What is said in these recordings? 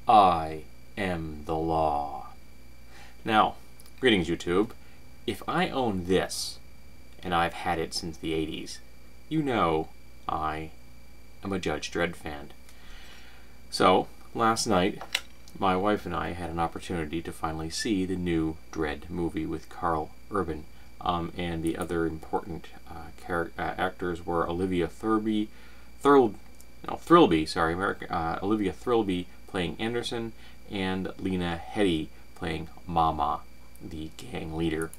I am the law. Now, greetings YouTube. If I own this, and I've had it since the 80s, you know I am a Judge Dredd fan. So, last night, my wife and I had an opportunity to finally see the new Dredd movie with Karl Urban, and the other important actors were Olivia Thirlby, Olivia Thirlby playing Anderson, and Lena Headey playing Mama, the gang leader.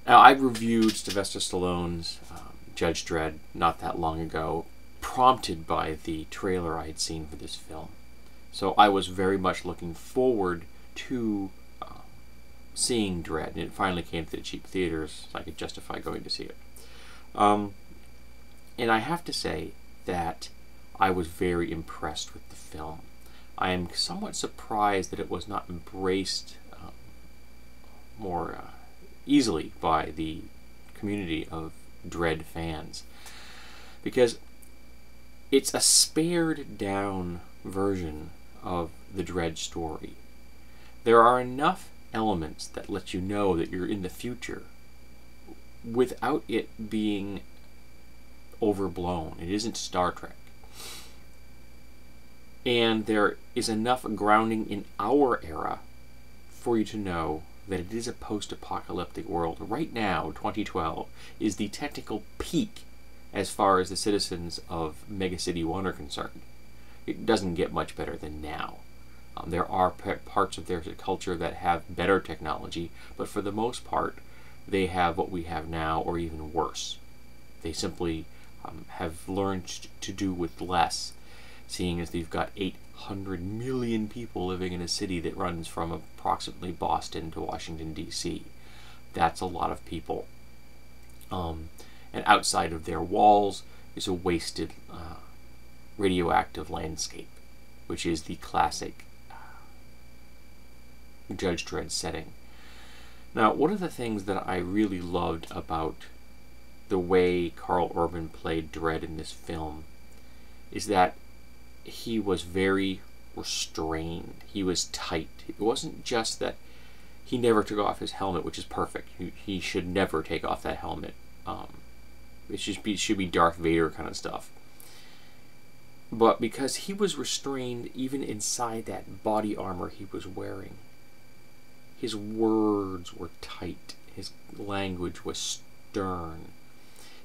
Now, I reviewed Sylvester Stallone's Judge Dredd not that long ago, prompted by the trailer I had seen for this film. So I was very much looking forward to seeing Dredd, and it finally came to the cheap theaters, so I could justify going to see it. And I have to say that I was very impressed with the film. I am somewhat surprised that it was not embraced more easily by the community of Dredd fans, because it's a spared down version of the Dredd story. There are enough elements that let you know that you're in the future without it being overblown. It isn't Star Trek. And there is enough grounding in our era for you to know that it is a post-apocalyptic world. Right now, 2012, is the technical peak as far as the citizens of Mega City 1 are concerned. It doesn't get much better than now. There are parts of their culture that have better technology, but for the most part, they have what we have now, or even worse. They simply have learned to do with less, seeing as they've got 800 million people living in a city that runs from approximately Boston to Washington, D.C. That's a lot of people. And outside of their walls is a wasted radioactive landscape, which is the classic Judge Dredd setting. Now, one of the things that I really loved about the way Karl Urban played Dredd in this film is that he was very restrained. He was tight. It wasn't just that he never took off his helmet, which is perfect. He should never take off that helmet. It should be Darth Vader kind of stuff. But because he was restrained even inside that body armor he was wearing, his words were tight. His language was stern.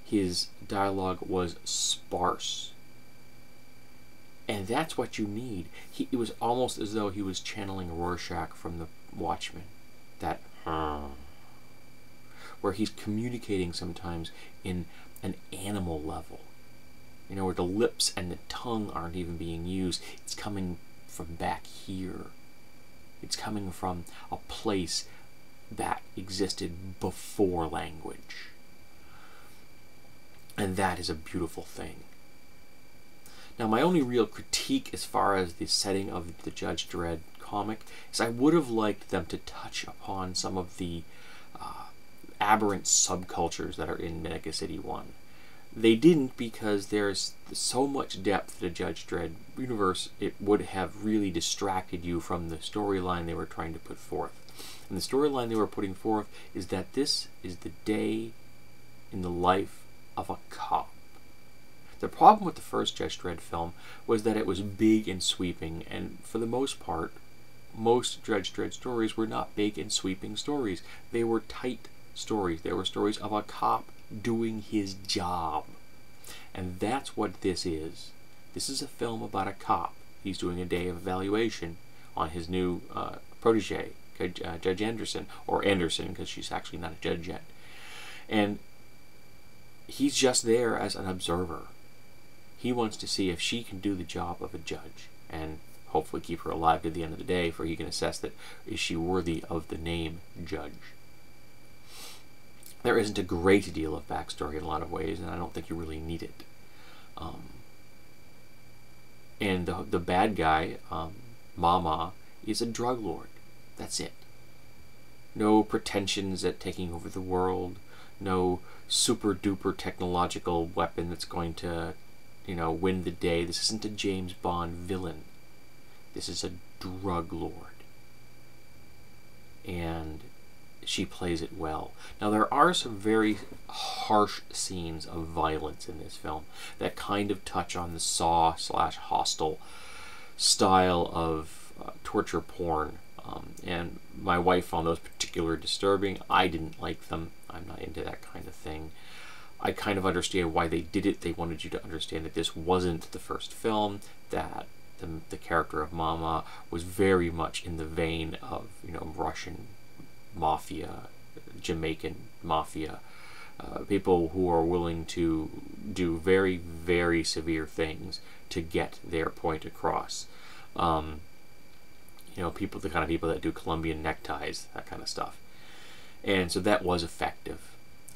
His dialogue was sparse. And that's what you need. It was almost as though he was channeling Rorschach from The Watchmen. That where he's communicating sometimes in an animal level. You know, where the lips and the tongue aren't even being used. It's coming from back here. It's coming from a place that existed before language. And that is a beautiful thing. Now, my only real critique as far as the setting of the Judge Dredd comic is I would have liked them to touch upon some of the aberrant subcultures that are in Mega City 1. They didn't, because there's so much depth to the Judge Dredd universe, it would have really distracted you from the storyline they were trying to put forth. And the storyline they were putting forth is that this is the day in the life of a cop. The problem with the first Judge Dredd film was that it was big and sweeping, and for the most part, most Judge Dredd stories were not big and sweeping stories. They were tight stories. They were stories of a cop doing his job. And that's what this is. This is a film about a cop. He's doing a day of evaluation on his new protege, Judge Anderson, or Anderson, because she's actually not a judge yet. And he's just there as an observer. He wants to see if she can do the job of a judge, and hopefully keep her alive to the end of the day, for he can assess that is she worthy of the name judge. There isn't a great deal of backstory in a lot of ways, and I don't think you really need it. And the bad guy, Mama, is a drug lord. That's it. No pretensions at taking over the world. No super duper technological weapon that's going to, you know, win the day. This isn't a James Bond villain. This is a drug lord. And she plays it well. Now, there are some very harsh scenes of violence in this film that kind of touch on the Saw/Hostel style of torture porn. And my wife found those particularly disturbing. I didn't like them. I'm not into that kind of thing. I kind of understand why they did it. They wanted you to understand that this wasn't the first film, that the character of Mama was very much in the vein of, Russian mafia, Jamaican mafia, people who are willing to do very, very severe things to get their point across. People, the kind of people that do Colombian neckties, that kind of stuff. And so that was effective.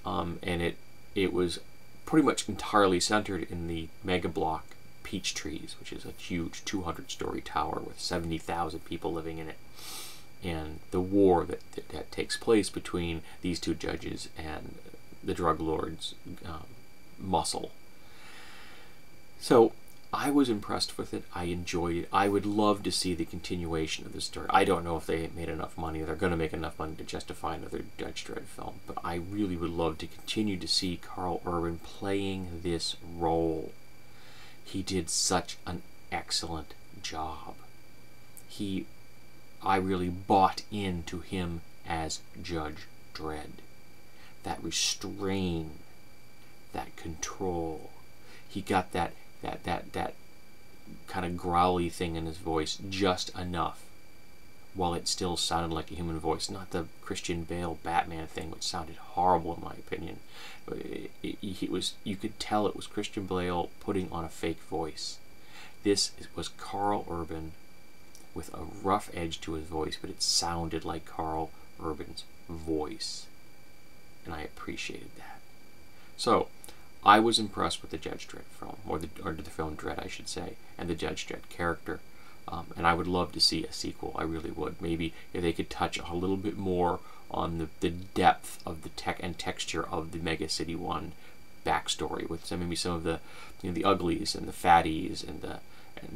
And it was pretty much entirely centered in the mega block Peach Trees, which is a huge 200-story tower with 70,000 people living in it. And the war that takes place between these two judges and the drug lord's muscle. So I was impressed with it. I enjoyed it. I would love to see the continuation of the story. I don't know if they made enough money. They're going to make enough money to justify another Judge Dredd film. But I really would love to continue to see Karl Urban playing this role. He did such an excellent job. I really bought into him as Judge Dredd. That restraint, that control. He got that kind of growly thing in his voice just enough, while it still sounded like a human voice, not the Christian Bale Batman thing, which sounded horrible in my opinion. You could tell it was Christian Bale putting on a fake voice. This was Karl Urban with a rough edge to his voice, but it sounded like Karl Urban's voice, and I appreciated that. So I was impressed with the Judge Dredd film, or the film Dredd, I should say, and the Judge Dredd character. And I would love to see a sequel. I really would. Maybe if they could touch a little bit more on the depth of the tech and texture of the Mega City 1 backstory, with maybe some of the the uglies and the fatties and the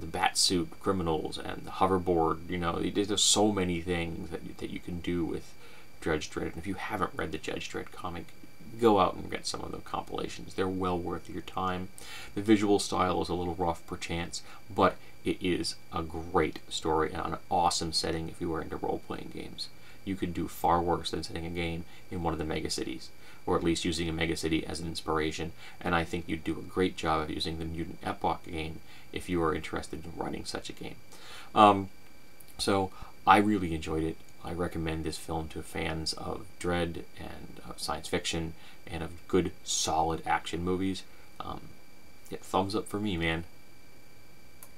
batsuit criminals and the hoverboard. There's so many things that you can do with Judge Dredd. And if you haven't read the Judge Dredd comic, go out and get some of the compilations. They're well worth your time. The visual style is a little rough perchance, but it is a great story and an awesome setting if you are into role-playing games. You could do far worse than setting a game in one of the mega cities, or at least using a mega city as an inspiration, and I think you'd do a great job of using the Mutant Epoch game if you are interested in running such a game. So I really enjoyed it. I recommend this film to fans of Dredd and science fiction and of good, solid action movies. Thumbs up for me, man.